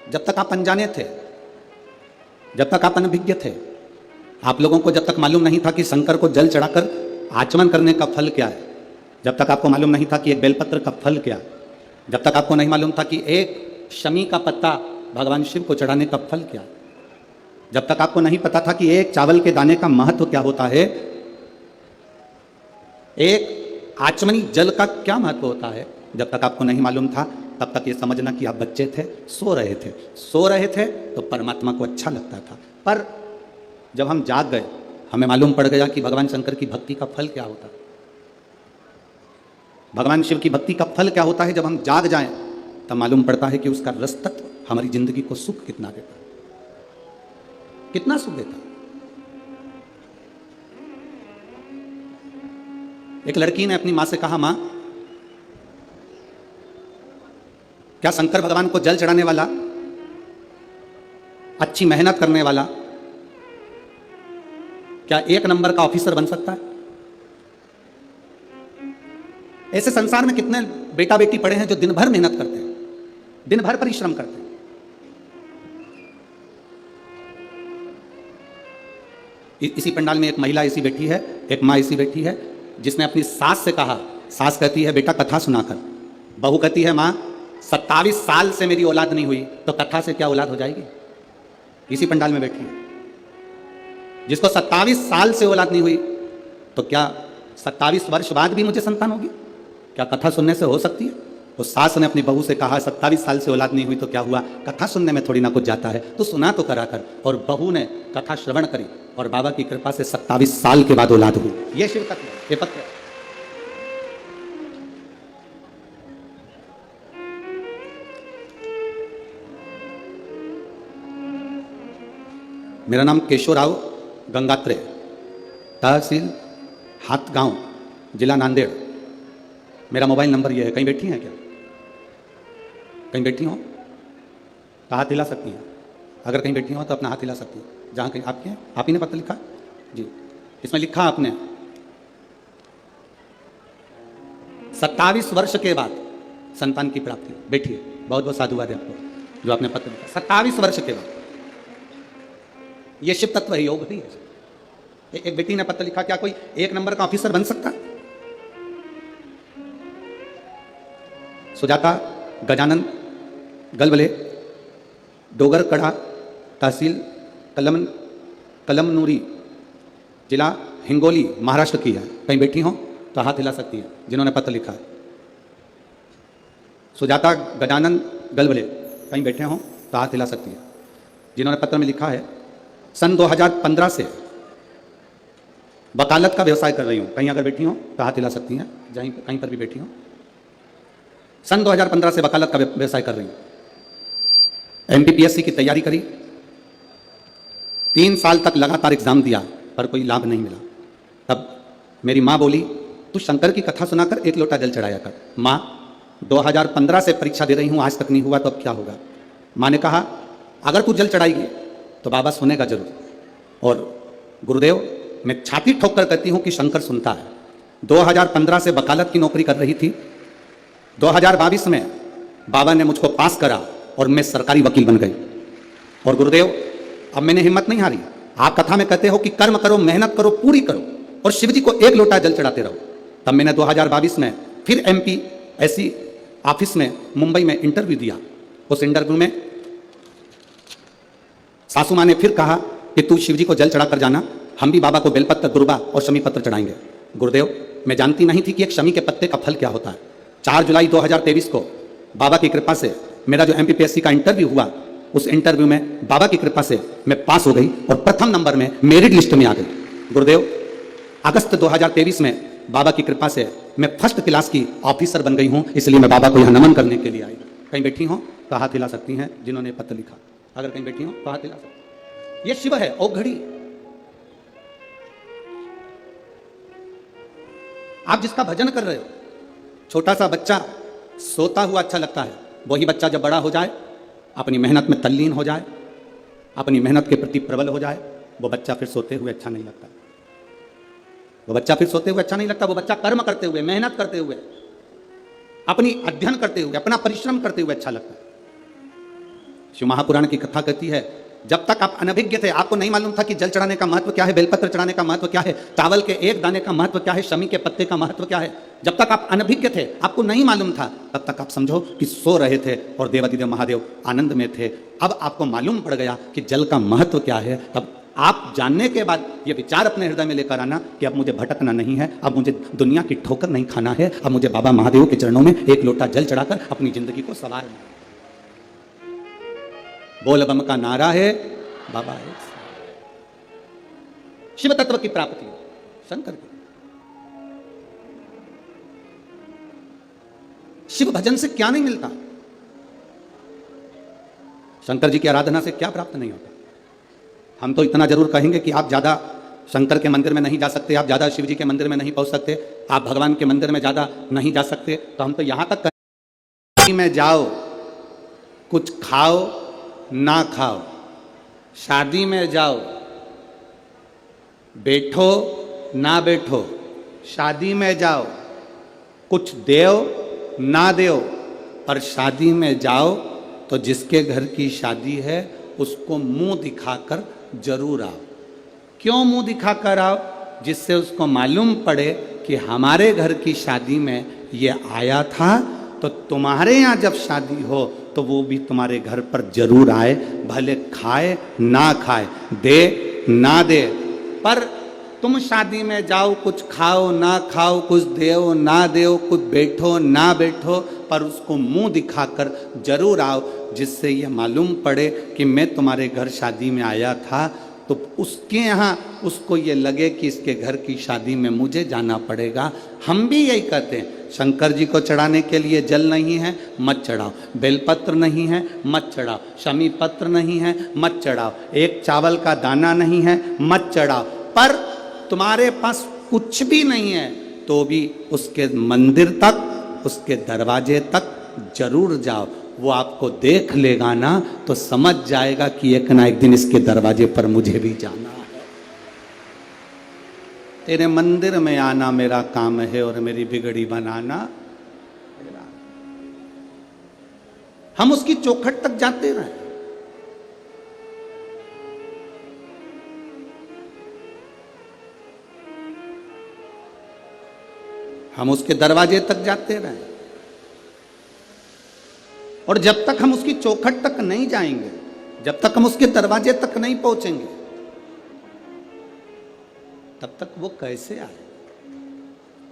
जब तक आप अनजाने थे, जब तक आप अनभिज्ञ थे, आप लोगों को जब तक मालूम नहीं था कि शंकर को जल चढ़ाकर आचमन करने का फल क्या है, जब तक आपको मालूम नहीं था कि एक बेलपत्र का फल क्या है, जब तक आपको नहीं मालूम था कि एक शमी का पत्ता भगवान शिव को चढ़ाने का फल क्या है, जब तक आपको नहीं पता था कि एक चावल के दाने का महत्व क्या होता है, एक आचमनी जल का क्या महत्व होता है, जब तक आपको नहीं मालूम था, तब तक ये समझना कि आप बच्चे थे, सो रहे थे तो परमात्मा को अच्छा लगता था। पर जब हम जाग गए, हमें मालूम पड़ गया कि भगवान शंकर की भक्ति का फल क्या होता है, भगवान शिव की भक्ति का फल क्या होता है। जब हम जाग जाएं तब मालूम पड़ता है कि उसका रस तत्व हमारी जिंदगी को सुख कितना देता है, कितना सुख देता है। एक लड़की ने अपनी मां से कहा, मां, क्या शंकर भगवान को जल चढ़ाने वाला, अच्छी मेहनत करने वाला, क्या एक नंबर का ऑफिसर बन सकता है? ऐसे संसार में कितने बेटा बेटी पड़े हैं जो दिन भर मेहनत करते हैं, दिन भर परिश्रम करते हैं। इसी पंडाल में एक महिला ऐसी बैठी है, एक माँ ऐसी बैठी है, जिसने अपनी सास से कहा, सास कहती है, बेटा कथा सुनाकर। बहू कहती है, माँ 27 साल से मेरी औलाद नहीं हुई, तो कथा से क्या औलाद हो जाएगी? इसी पंडाल में बैठी है, जिसको 27 साल से औलाद नहीं हुई, तो क्या 27 वर्ष बाद भी मुझे संतान होगी? क्या कथा सुनने से हो सकती है? तो सास ने अपनी बहू से कहा, 27 साल से औलाद नहीं हुई तो क्या हुआ, कथा सुनने में थोड़ी ना कुछ जाता है, तो सुना तो करा कर। और बहू ने कथा श्रवण करी और बाबा की कृपा से 27 साल के बाद औलाद हुई। ये शिव तत्व, ये पत्र है। मेरा नाम केशवराव गंगात्रे, तहसील हाथगांव, जिला नांदेड़। मेरा मोबाइल नंबर ये है। कहीं बैठी हैं क्या? कहीं बैठी हो तो हाथ हिला सकती हैं। अगर कहीं बैठी हो तो अपना हाथ हिला सकती हैं। जहाँ कहीं आपके हैं, आप ही ने पत्र लिखा जी, इसमें लिखा आपने 27 वर्ष के बाद संतान की प्राप्ति। बैठिए, बहुत बहुत साधुवाद है आपको जो आपने पत्र लिखा 27 वर्ष के बाद। ये शिव तत्व है, योग भी है। एक बेटी ने पत्र लिखा, क्या कोई एक नंबर का ऑफिसर बन सकता? सुजाता गजानन गलबले, डोगर कड़ा, तहसील कलमनूरी, जिला हिंगोली, महाराष्ट्र की है। कहीं बैठी हो तो हाथ हिला सकती है जिन्होंने पत्र लिखा है। सुजाता गजानन गलबले, कहीं बैठे हो तो हाथ हिला सकती है जिन्होंने पत्र में लिखा है, सन 2015 से वकालत का व्यवसाय कर रही हूँ। कहीं अगर बैठी हो तो हाथ हिला सकती हैं, जहीं कहीं पर भी बैठी हो। सन 2015 से वकालत का व्यवसाय कर रही हूँ। एमपीपीएससी की तैयारी करी, 3 साल तक लगातार एग्जाम दिया पर कोई लाभ नहीं मिला। तब मेरी माँ बोली, तू शंकर की कथा सुनाकर 1 लोटा जल चढ़ाया कर। माँ, 2015 से परीक्षा दे रही हूँ, आज तक नहीं हुआ तो अब क्या होगा? माँ ने कहा, अगर तू जल चढ़ाएगी तो बाबा सुनेगा जरूर। और गुरुदेव, मैं छाती ठोक कर कहती हूँ कि शंकर सुनता है। 2015 से वकालत की नौकरी कर रही थी, 2022 में बाबा ने मुझको पास करा और मैं सरकारी वकील बन गई। और गुरुदेव, अब मैंने हिम्मत नहीं हारी। आप कथा में कहते हो कि कर्म करो, मेहनत करो, पूरी करो और शिव जी को 1 लोटा जल चढ़ाते रहो। तब मैंने 2022 में फिर एमपीएससी ऑफिस में मुंबई में इंटरव्यू दिया। उस इंटरव्यू में सासू माँ ने फिर कहा कि तू शिव जी को जल चढ़ा कर जाना, हम भी बाबा को बेलपत्र, दुर्बा और शमी पत्र चढ़ाएंगे। गुरुदेव, मैं जानती नहीं थी कि एक शमी के पत्ते का फल क्या होता है। 4 जुलाई 2023 को बाबा की कृपा से मेरा जो एमपीपीएससी का इंटरव्यू हुआ, उस इंटरव्यू में बाबा की कृपा से मैं पास हो गई और प्रथम नंबर में मेरिट लिस्ट में आ गई। गुरुदेव, अगस्त 2023 में बाबा की कृपा से मैं फर्स्ट क्लास की ऑफिसर बन गई हूँ, इसलिए मैं बाबा को यहाँ नमन करने के लिए आई। कहीं बैठी हो तो हाथ हिला सकती हैं जिन्होंने पत्र लिखा। अगर कहीं बैठी हो तो हाथ हिला सकती। ये शिव है, औघड़ी। आप जिसका भजन कर रहे हो, छोटा सा बच्चा सोता हुआ अच्छा लगता है, वही बच्चा जब बड़ा हो जाए, अपनी मेहनत में तल्लीन हो जाए, अपनी मेहनत के प्रति प्रबल हो जाए, वो बच्चा फिर सोते हुए अच्छा नहीं लगता। वो बच्चा फिर सोते हुए अच्छा नहीं लगता। वो बच्चा कर्म करते हुए, मेहनत करते हुए, अपनी अध्ययन करते हुए, अपना परिश्रम करते हुए अच्छा लगता है। शिव महापुराण की कथा कहती है, जब तक आप अनभिज्ञ थे, आपको नहीं मालूम था कि जल चढ़ाने का महत्व क्या है, बेलपत्र चढ़ाने का महत्व क्या है, चावल के एक दाने का महत्व क्या है, शमी के पत्ते का महत्व क्या है, जब तक आप अनभिज्ञ थे, आपको नहीं मालूम था, तब तक आप समझो कि सो रहे थे और देवादिदेव महादेव आनंद में थे। अब आपको मालूम पड़ गया कि जल का महत्व क्या है, तब आप जानने के बाद ये विचार अपने हृदय में लेकर आना कि अब मुझे भटकना नहीं है, अब मुझे दुनिया की ठोकर नहीं खाना है, अब मुझे बाबा महादेव के चरणों में एक लोटा जल चढ़ाकर अपनी जिंदगी को संवारना है। बोल बम का नारा है, बाबा है। शिव तत्व की प्राप्ति शंकर की। शिव भजन से क्या नहीं मिलता, शंकर जी की आराधना से क्या प्राप्त नहीं होता। हम तो इतना जरूर कहेंगे कि आप ज्यादा शंकर के मंदिर में नहीं जा सकते, आप ज्यादा शिव जी के मंदिर में नहीं पहुंच सकते, आप भगवान के मंदिर में ज्यादा नहीं जा सकते, तो हम तो यहां तक कहेंगे में जाओ, कुछ खाओ ना खाओ, शादी में जाओ, बैठो ना बैठो, शादी में जाओ, कुछ देओ ना देओ, और शादी में जाओ तो जिसके घर की शादी है उसको मुंह दिखाकर जरूर आओ। क्यों मुंह दिखाकर आओ? जिससे उसको मालूम पड़े कि हमारे घर की शादी में ये आया था, तो तुम्हारे यहाँ जब शादी हो तो वो भी तुम्हारे घर पर जरूर आए, भले खाए ना खाए, दे ना दे, पर तुम शादी में जाओ, कुछ खाओ ना खाओ, कुछ देओ ना देओ, कुछ बैठो ना बैठो, पर उसको मुंह दिखाकर जरूर आओ, जिससे ये मालूम पड़े कि मैं तुम्हारे घर शादी में आया था, तो उसके यहाँ उसको ये लगे कि इसके घर की शादी में मुझे जाना पड़ेगा। हम भी यही कहते हैं, शंकर जी को चढ़ाने के लिए जल नहीं है मत चढ़ाओ, बेलपत्र नहीं है मत चढ़ाओ, शमी पत्र नहीं है मत चढ़ाओ, एक चावल का दाना नहीं है मत चढ़ाओ, पर तुम्हारे पास कुछ भी नहीं है तो भी उसके मंदिर तक, उसके दरवाजे तक जरूर जाओ। वो आपको देख लेगा ना तो समझ जाएगा कि एक ना एक दिन इसके दरवाजे पर मुझे भी जाना है। तेरे मंदिर में आना मेरा काम है और मेरी बिगड़ी बनाना। हम उसकी चौखट तक जाते रहे, हम उसके दरवाजे तक जाते रहे, और जब तक हम उसकी चौखट तक नहीं जाएंगे, जब तक हम उसके दरवाजे तक नहीं पहुंचेंगे, तब तक वो कैसे आए?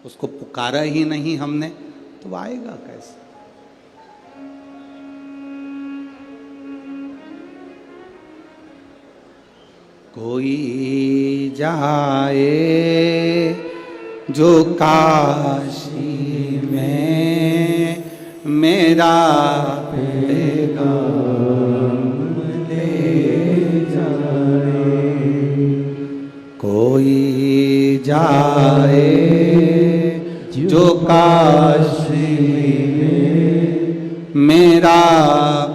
उसको पुकारा ही नहीं हमने तो आएगा कैसे? कोई जाए जो काशी में मेरा पैगाम ले जाए, कोई जाए जो काशी में मेरा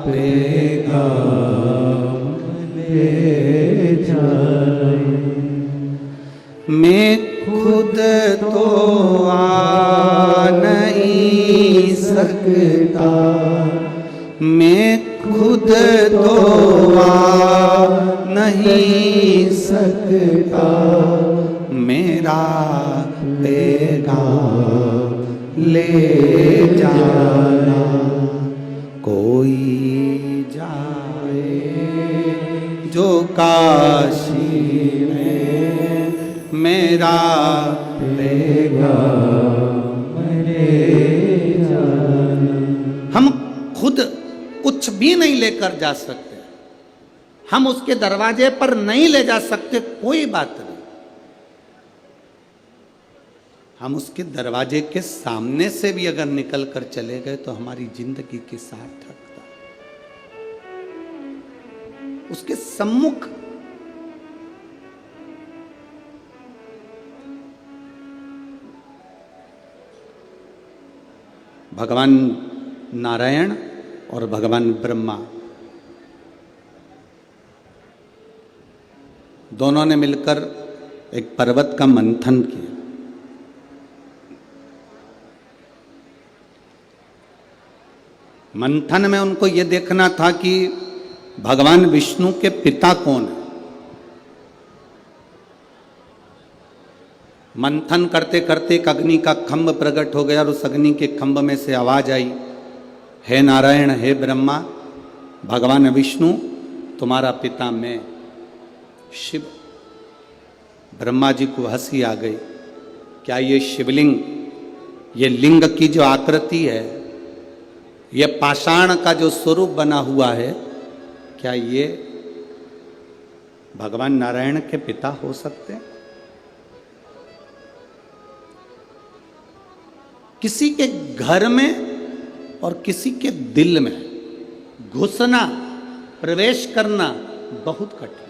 पैगाम ले जाए। मैं खुद तो आ नहीं सकता, मैं खुद तो आ नहीं सकता, मेरा पैगाम ले जाना। कोई जाए जो काशी में मेरा पैगाम ले जाना। हम खुद कुछ भी नहीं लेकर जा सकते, हम उसके दरवाजे पर नहीं ले जा सकते, कोई बात नहीं, हम उसके दरवाजे के सामने से भी अगर निकल कर चले गए तो हमारी जिंदगी के सार्थकता उसके सम्मुख। भगवान नारायण और भगवान ब्रह्मा दोनों ने मिलकर एक पर्वत का मंथन किया। मंथन में उनको यह देखना था कि भगवान विष्णु के पिता कौन है? मंथन करते करते एक अग्नि का खंभ प्रकट हो गया और उस अग्नि के खंभ में से आवाज आई, हे नारायण, हे ब्रह्मा, भगवान विष्णु तुम्हारा पिता मैं शिव। ब्रह्मा जी को हंसी आ गई। क्या ये शिवलिंग, ये लिंग की जो आकृति है, ये पाषाण का जो स्वरूप बना हुआ है, क्या ये भगवान नारायण के पिता हो सकते हैं? किसी के घर में और किसी के दिल में घुसना, प्रवेश करना बहुत कठिन।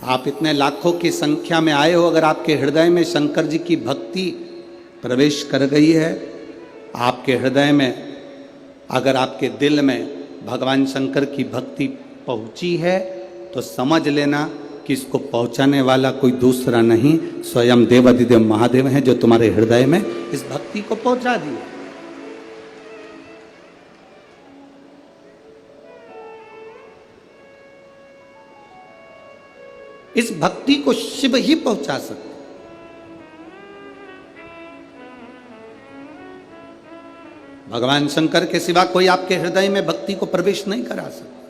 आप इतने लाखों की संख्या में आए हो, अगर आपके हृदय में शंकर जी की भक्ति प्रवेश कर गई है, आपके हृदय में, अगर आपके दिल में भगवान शंकर की भक्ति पहुंची है, तो समझ लेना कि इसको पहुंचाने वाला कोई दूसरा नहीं, स्वयं देवाधिदेव महादेव हैं, जो तुम्हारे हृदय में इस भक्ति को पहुंचा दिए। इस भक्ति को शिव ही पहुंचा सकते। भगवान शंकर के सिवा कोई आपके हृदय में भक्ति को प्रवेश नहीं करा सकता।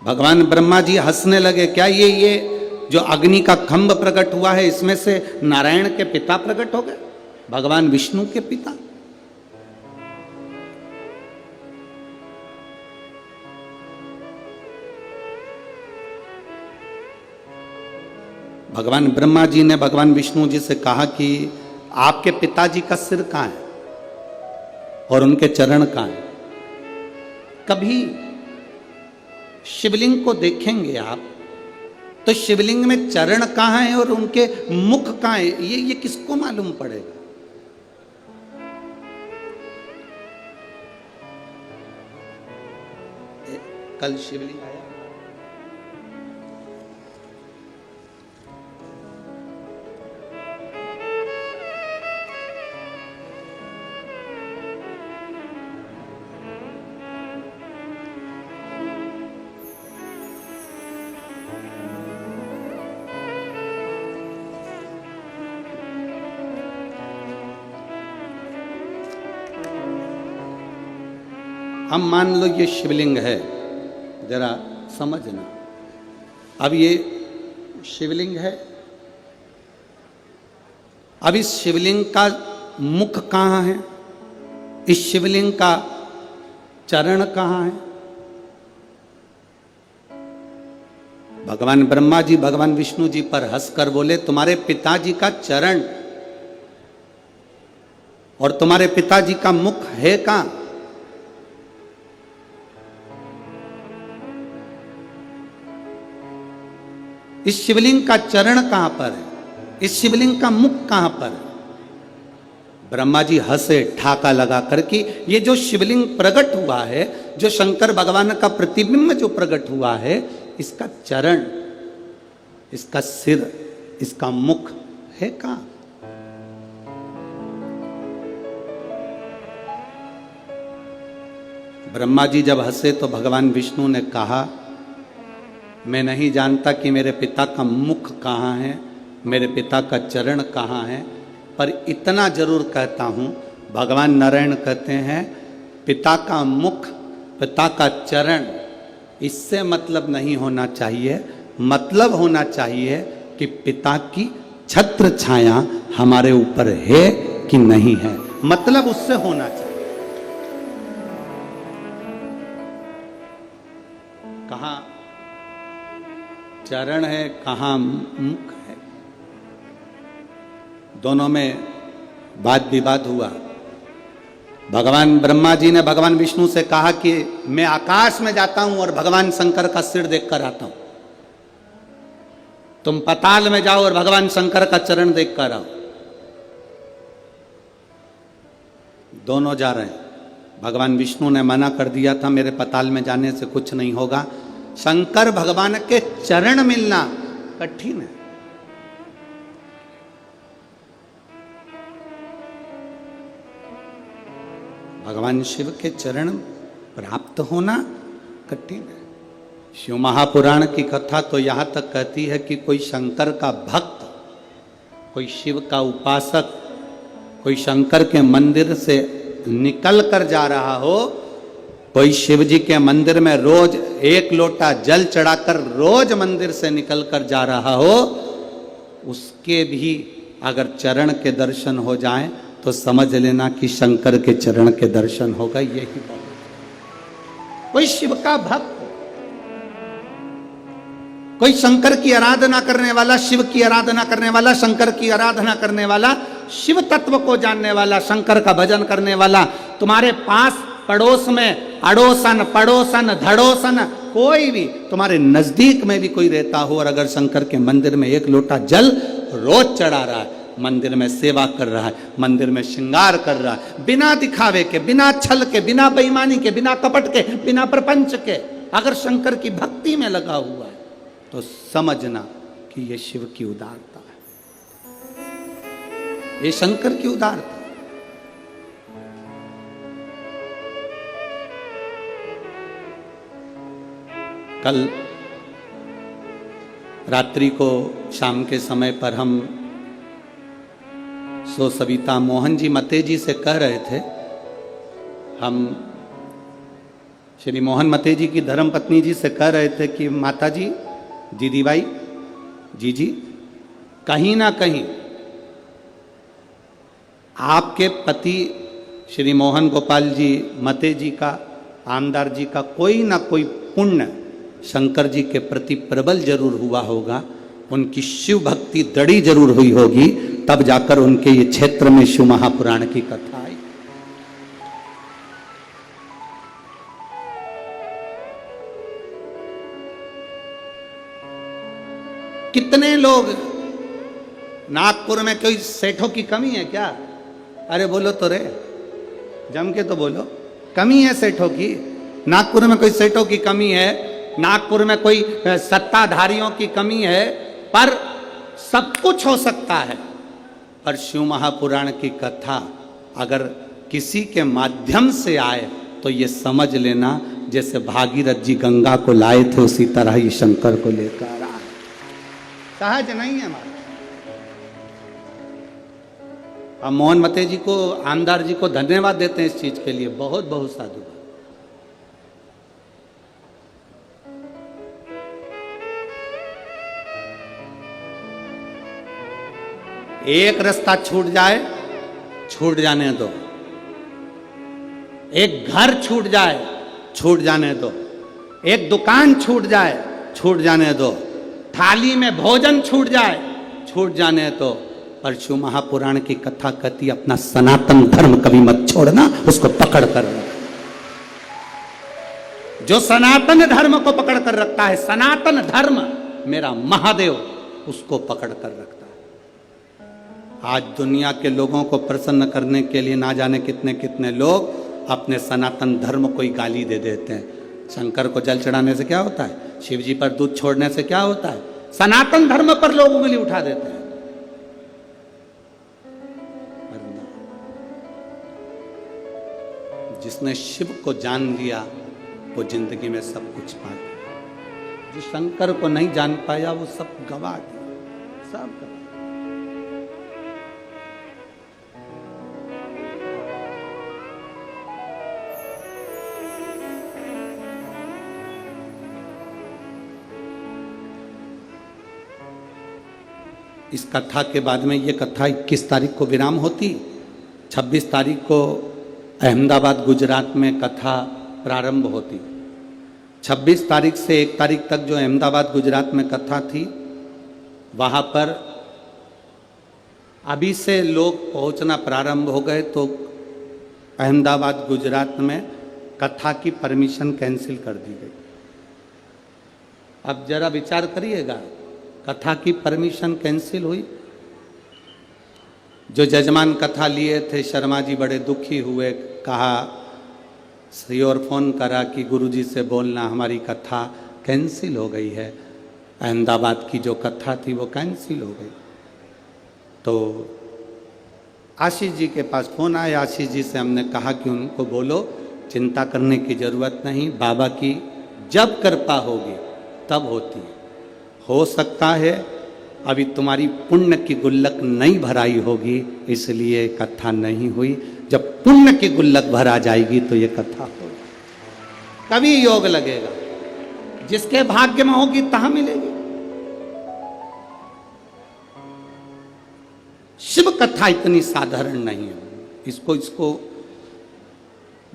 भगवान ब्रह्मा जी हंसने लगे। क्या ये जो अग्नि का खंभ प्रकट हुआ है, इसमें से नारायण के पिता प्रकट हो गए, भगवान विष्णु के पिता? भगवान ब्रह्मा जी ने भगवान विष्णु जी से कहा कि आपके पिताजी का सिर कहां है और उनके चरण कहां है? कभी शिवलिंग को देखेंगे आप तो शिवलिंग में चरण कहां है और उनके मुख कहां है, ये किसको मालूम पड़ेगा? कल शिवलिंग आया, हम मान लो ये शिवलिंग है, जरा समझना। अब ये शिवलिंग है, अब इस शिवलिंग का मुख कहाँ है, इस शिवलिंग का चरण कहाँ है? भगवान ब्रह्मा जी भगवान विष्णु जी पर हंसकर बोले, तुम्हारे पिताजी का चरण और तुम्हारे पिताजी का मुख है कहाँ? इस शिवलिंग का चरण कहां पर है, इस शिवलिंग का मुख कहां पर है? ब्रह्मा जी हंसे ठाका लगा करके, ये जो शिवलिंग प्रकट हुआ है, जो शंकर भगवान का प्रतिबिंब जो प्रकट हुआ है, इसका चरण, इसका सिर, इसका मुख है कहां? ब्रह्मा जी जब हंसे तो भगवान विष्णु ने कहा, मैं नहीं जानता कि मेरे पिता का मुख कहाँ है, मेरे पिता का चरण कहाँ है, पर इतना जरूर कहता हूँ, भगवान नारायण कहते हैं, पिता का मुख, पिता का चरण, इससे मतलब नहीं होना चाहिए। मतलब होना चाहिए कि पिता की छत्र छाया हमारे ऊपर है कि नहीं है, मतलब उससे होना चाहिए। कहाँ चरण है, कहाँ मुख है? दोनों में वाद विवाद हुआ। भगवान ब्रह्मा जी ने भगवान विष्णु से कहा कि मैं आकाश में जाता हूं और भगवान शंकर का सिर देखकर आता हूं, तुम पाताल में जाओ और भगवान शंकर का चरण देखकर आओ। दोनों जा रहे हैं। भगवान विष्णु ने मना कर दिया था, मेरे पाताल में जाने से कुछ नहीं होगा, शंकर भगवान के चरण मिलना कठिन है। भगवान शिव के चरण प्राप्त होना कठिन है। शिव महापुराण की कथा तो यहाँ तक कहती है कि कोई शंकर का भक्त, कोई शिव का उपासक, कोई शंकर के मंदिर से निकल कर जा रहा हो, कोई शिव जी के मंदिर में रोज एक लोटा जल चढ़ाकर रोज मंदिर से निकल कर जा रहा हो, उसके भी अगर चरण के दर्शन हो जाएं तो समझ लेना कि शंकर के चरण के दर्शन होगा। यही बात। कोई शिव का भक्त, कोई शंकर की आराधना करने वाला, शिव की आराधना करने वाला, शंकर की आराधना करने वाला, शिव तत्व को जानने वाला, शंकर का भजन करने वाला, तुम्हारे पास पड़ोस में अड़ोसन पड़ोसन धड़ोसन कोई भी तुम्हारे नजदीक में भी कोई रहता हो और अगर शंकर के मंदिर में एक लोटा जल रोज चढ़ा रहा है, मंदिर में सेवा कर रहा है, मंदिर में श्रृंगार कर रहा है, बिना दिखावे के, बिना छल के, बिना बेईमानी के, बिना कपट के, बिना प्रपंच के, अगर शंकर की भक्ति में लगा हुआ है तो समझना कि ये शिव की उदारता है, ये शंकर की उदारता। कल रात्रि को शाम के समय पर हम सविता मोहन जी मते जी से कह रहे थे, हम श्री मोहन मते जी की धर्मपत्नी जी से कह रहे थे कि माता जी, दीदी भाई, जी कहीं ना कहीं आपके पति श्री मोहन गोपाल जी मते जी का, आमदार जी का कोई ना कोई पुण्य शंकर जी के प्रति प्रबल जरूर हुआ होगा, उनकी शिव भक्ति दड़ी जरूर हुई होगी, तब जाकर उनके ये क्षेत्र में शिव महापुराण की कथा आई। कितने लोग, नागपुर में कोई सेठों की कमी है क्या? अरे बोलो तो रे, जम के तो बोलो, कमी है सेठों की? नागपुर में कोई सेठों की कमी है? नागपुर में कोई सत्ताधारियों की कमी है? पर सब कुछ हो सकता है, पर शिव महापुराण की कथा अगर किसी के माध्यम से आए तो ये समझ लेना जैसे भागीरथ जी गंगा को लाए थे उसी तरह ही शंकर को लेकर आए। सहज नहीं है हमारा। हम मोहन मते जी को, आमदार जी को धन्यवाद देते हैं इस चीज के लिए, बहुत बहुत साधुवाद। एक रास्ता छूट जाए, छूट जाने दो। एक घर छूट जाए, छूट जाने दो। एक दुकान छूट जाए, छूट जाने दो। थाली में भोजन छूट जाए, छूट जाने दो। पर शिव महापुराण की कथा कहती, अपना सनातन धर्म कभी मत छोड़ना, उसको पकड़ कर रखना। जो सनातन धर्म को पकड़ कर रखता है, सनातन धर्म मेरा महादेव, उसको पकड़ कर रखता है। आज दुनिया के लोगों को प्रसन्न करने के लिए ना जाने कितने कितने लोग अपने सनातन धर्म को ही गाली दे देते हैं। शंकर को जल चढ़ाने से क्या होता है? शिव जी पर दूध छोड़ने से क्या होता है? सनातन धर्म पर लोग उंगली उठा देते हैं। जिसने शिव को जान लिया वो जिंदगी में सब कुछ पा गया। जो शंकर को नहीं जान पाया वो सब गवा गया, सब गवा। इस कथा के बाद में ये कथा 21 तारीख को विराम होती, 26 तारीख को अहमदाबाद गुजरात में कथा प्रारंभ होती। 26 तारीख से 1 तारीख तक जो अहमदाबाद गुजरात में कथा थी, वहाँ पर अभी से लोग पहुँचना प्रारंभ हो गए, तो अहमदाबाद गुजरात में कथा की परमिशन कैंसिल कर दी गई। अब जरा विचार करिएगा, कथा की परमिशन कैंसिल हुई। जो जजमान कथा लिए थे शर्मा जी बड़े दुखी हुए, कहा श्री और फोन करा कि गुरुजी से बोलना हमारी कथा कैंसिल हो गई है, अहमदाबाद की जो कथा थी वो कैंसिल हो गई। तो आशीष जी के पास फोन आया। आशीष जी से हमने कहा कि उनको बोलो चिंता करने की जरूरत नहीं, बाबा की जब कृपा होगी तब होती है। हो सकता है अभी तुम्हारी पुण्य की गुल्लक नहीं भराई होगी, इसलिए कथा नहीं हुई। जब पुण्य की गुल्लक भरा जाएगी तो ये कथा होगी, कभी योग लगेगा। जिसके भाग्य में होगी तहां मिलेगी। शिव कथा इतनी साधारण नहीं है। इसको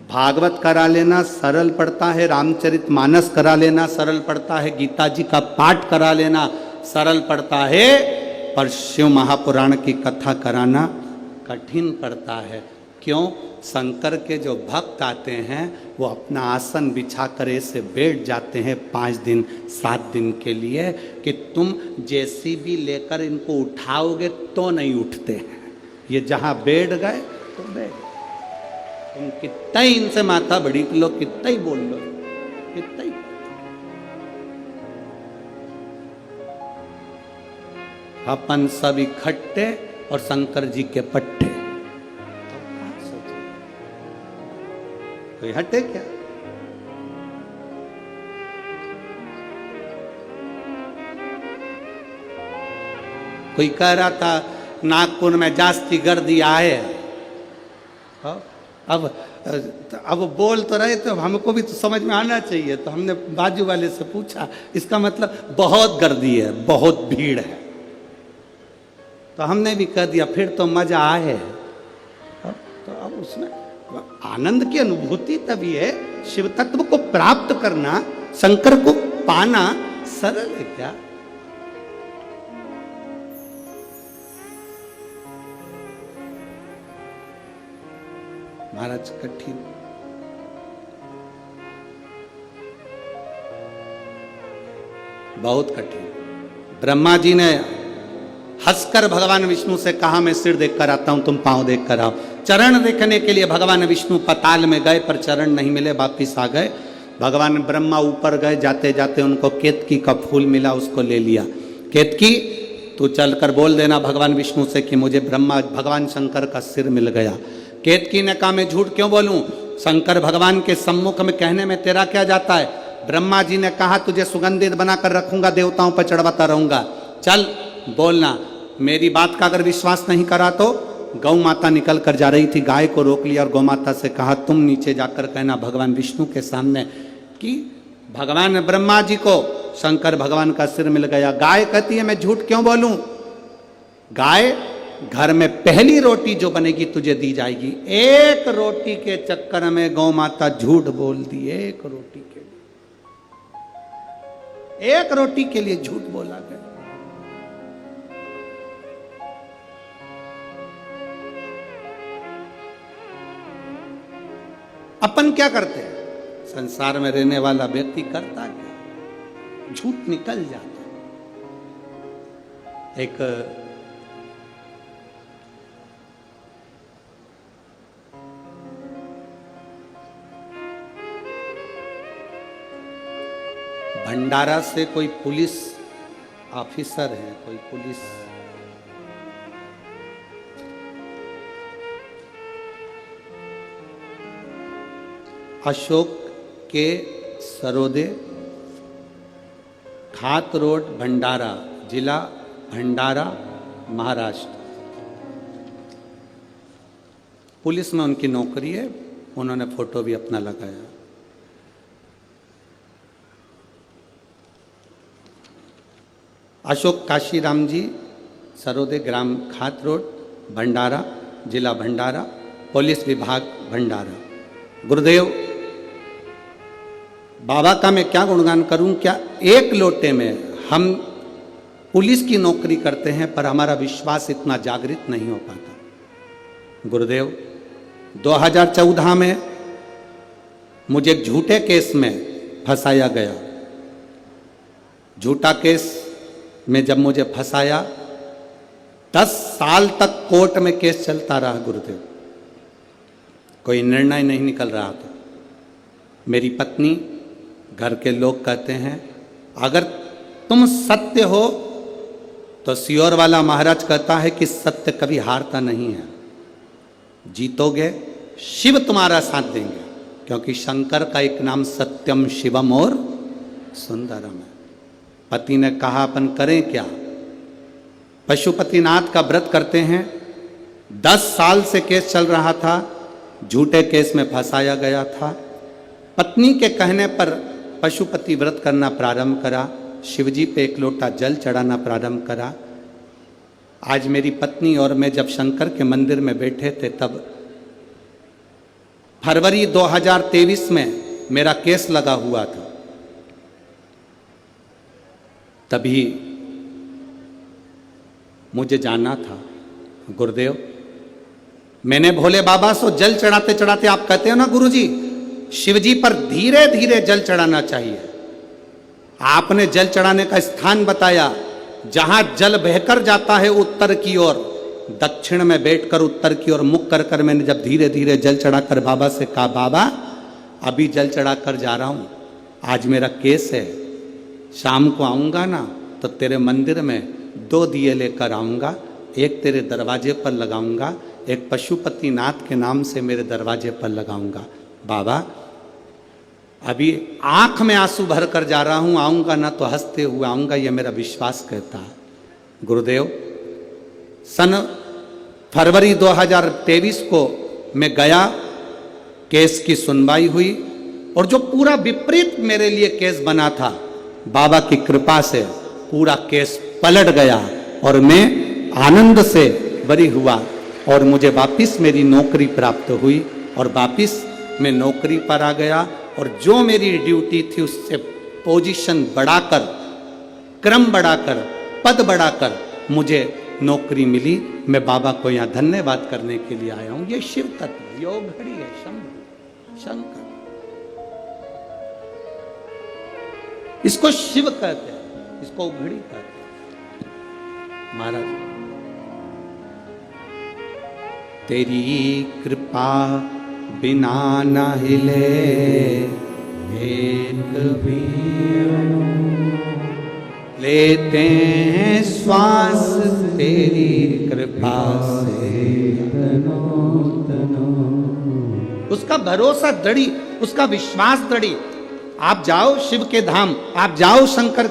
भागवत करा लेना सरल पड़ता है, रामचरितमानस करा लेना सरल पड़ता है, गीता जी का पाठ करा लेना सरल पड़ता है, पर शिव महापुराण की कथा कराना कठिन पड़ता है। क्यों? शंकर के जो भक्त आते हैं वो अपना आसन बिछा कर ऐसे बैठ जाते हैं 5 दिन 7 दिन के लिए कि तुम जेसीबी लेकर इनको उठाओगे तो नहीं उठते हैं। ये जहां बैठ गए तो बैठ गए। तुम कितना ही इनसे माथा बड़ी लो, कितना ही बोल लो, कितना ही। अपन सब इकट्ठे और शंकर जी के पट्टे। कोई हटे क्या? कोई कह रहा था नागपुर में जास्ती गर्दी आए। अब बोल तो रहे थे, हमको भी तो समझ में आना चाहिए। तो हमने बाजू वाले से पूछा, इसका मतलब बहुत गर्दी है, बहुत भीड़ है। तो हमने भी कह दिया फिर तो मजा आए। तो अब उसमें आनंद की अनुभूति तभी है। शिव तत्व को प्राप्त करना, शंकर को पाना सरल है क्या? महाराज कठिन। बहुत कठिन। ब्रह्मा जी ने हंसकर भगवान विष्णु से कहा मैं सिर देखकर आता हूं, तुम पांव देख कर आओ। चरण देखने के लिए भगवान विष्णु पताल में गए, पर चरण नहीं मिले, वापिस आ गए। भगवान ब्रह्मा ऊपर गए, जाते जाते उनको केतकी का फूल मिला, उसको ले लिया। केतकी तू चलकर बोल देना भगवान विष्णु से कि मुझे भगवान शंकर का सिर मिल गया। केतकी ने कहा मैं झूठ क्यों बोलूं, शंकर भगवान के सम्मुख में कहने में तेरा क्या जाता है। ब्रह्मा जी ने कहा तुझे सुगंधित बनाकर रखूंगा, देवताओं पर चढ़वाता रहूंगा, चल बोलना। मेरी बात का अगर विश्वास नहीं करा तो गौ माता निकल कर जा रही थी, गाय को रोक लिया और गौ माता से कहा तुम नीचे जाकर कहना भगवान विष्णु के सामने कि भगवान ब्रह्मा जी को शंकर भगवान का सिर मिल गया। गाय कहती है मैं झूठ क्यों बोलूं, गाय घर में पहली रोटी जो बनेगी तुझे दी जाएगी। एक रोटी के चक्कर में गौ माता झूठ बोल दी। एक रोटी के लिए, एक रोटी के लिए झूठ बोला गया। अपन क्या करते हैं? संसार में रहने वाला व्यक्ति करता क्या? झूठ निकल जाता। एक भंडारा से कोई पुलिस ऑफिसर है, कोई पुलिस अशोक के सरोदे, खात रोड, भंडारा, जिला भंडारा, महाराष्ट्र। पुलिस में उनकी नौकरी है, उन्होंने फोटो भी अपना लगाया। अशोक काशीराम जी, सरोदे, ग्राम खात रोड, भंडारा, जिला भंडारा, पुलिस विभाग भंडारा। गुरुदेव बाबा का मैं क्या गुणगान करूं? क्या एक लोटे में हम पुलिस की नौकरी करते हैं पर हमारा विश्वास इतना जागृत नहीं हो पाता। गुरुदेव 2014 में मुझे एक झूठे केस में फंसाया गया। झूठा केस में जब मुझे फंसाया 10 साल तक कोर्ट में केस चलता रहा। गुरुदेव कोई निर्णय नहीं निकल रहा था। मेरी पत्नी, घर के लोग कहते हैं अगर तुम सत्य हो तो सियोर वाला महाराज कहता है कि सत्य कभी हारता नहीं है। जीतोगे, शिव तुम्हारा साथ देंगे, क्योंकि शंकर का एक नाम सत्यम शिवम और सुंदरम है। पति ने कहा अपन करें क्या? पशुपतिनाथ का व्रत करते हैं। 10 साल से केस चल रहा था, झूठे केस में फंसाया गया था। पत्नी के कहने पर पशुपति व्रत करना प्रारंभ करा, शिवजी पे 1 लोटा जल चढ़ाना प्रारंभ करा। आज मेरी पत्नी और मैं जब शंकर के मंदिर में बैठे थे, तब फरवरी 2023 में मेरा केस लगा हुआ था। तभी मुझे जाना था। गुरुदेव, मैंने भोले बाबा से जल चढ़ाते चढ़ाते, आप कहते हो ना गुरुजी, शिवजी पर धीरे धीरे जल चढ़ाना चाहिए। आपने जल चढ़ाने का स्थान बताया, जहां जल बहकर जाता है उत्तर की ओर, दक्षिण में बैठकर उत्तर की ओर मुख कर कर मैंने जब धीरे धीरे जल चढ़ाकर बाबा से कहा, बाबा अभी जल चढ़ाकर जा रहा हूं, आज मेरा केस है, शाम को आऊंगा ना तो तेरे मंदिर में 2 दिए लेकर आऊंगा, एक तेरे दरवाजे पर लगाऊंगा, एक पशुपतिनाथ के नाम से मेरे दरवाजे पर लगाऊंगा। बाबा अभी आंख में आंसू भर कर जा रहा हूं, आऊंगा ना तो हंसते हुए आऊंगा, यह मेरा विश्वास कहता है। गुरुदेव, सन फरवरी 2023 को मैं गया, केस की सुनवाई हुई, और जो पूरा विपरीत मेरे लिए केस बना था, बाबा की कृपा से पूरा केस पलट गया और मैं आनंद से बरी हुआ और मुझे वापिस मेरी नौकरी प्राप्त हुई और वापिस मैं नौकरी पर आ गया। और जो मेरी ड्यूटी थी उससे पोजीशन बढ़ाकर, क्रम बढ़ाकर, पद बढ़ाकर मुझे नौकरी मिली। मैं बाबा को यहाँ धन्यवाद करने के लिए आया हूं। ये शिव तत्व, योग घड़ी है, शंभु शंकर, इसको शिव कहते हैं, इसको उघड़ी कहते हैं। महाराज, तेरी कृपा बिना न हिले एक भी, लेते हैं श्वास तेरी कृपा से। उसका भरोसा दृढ़ी, उसका विश्वास दृढ़ी। आप जाओ शिव के धाम, आप जाओ शंकर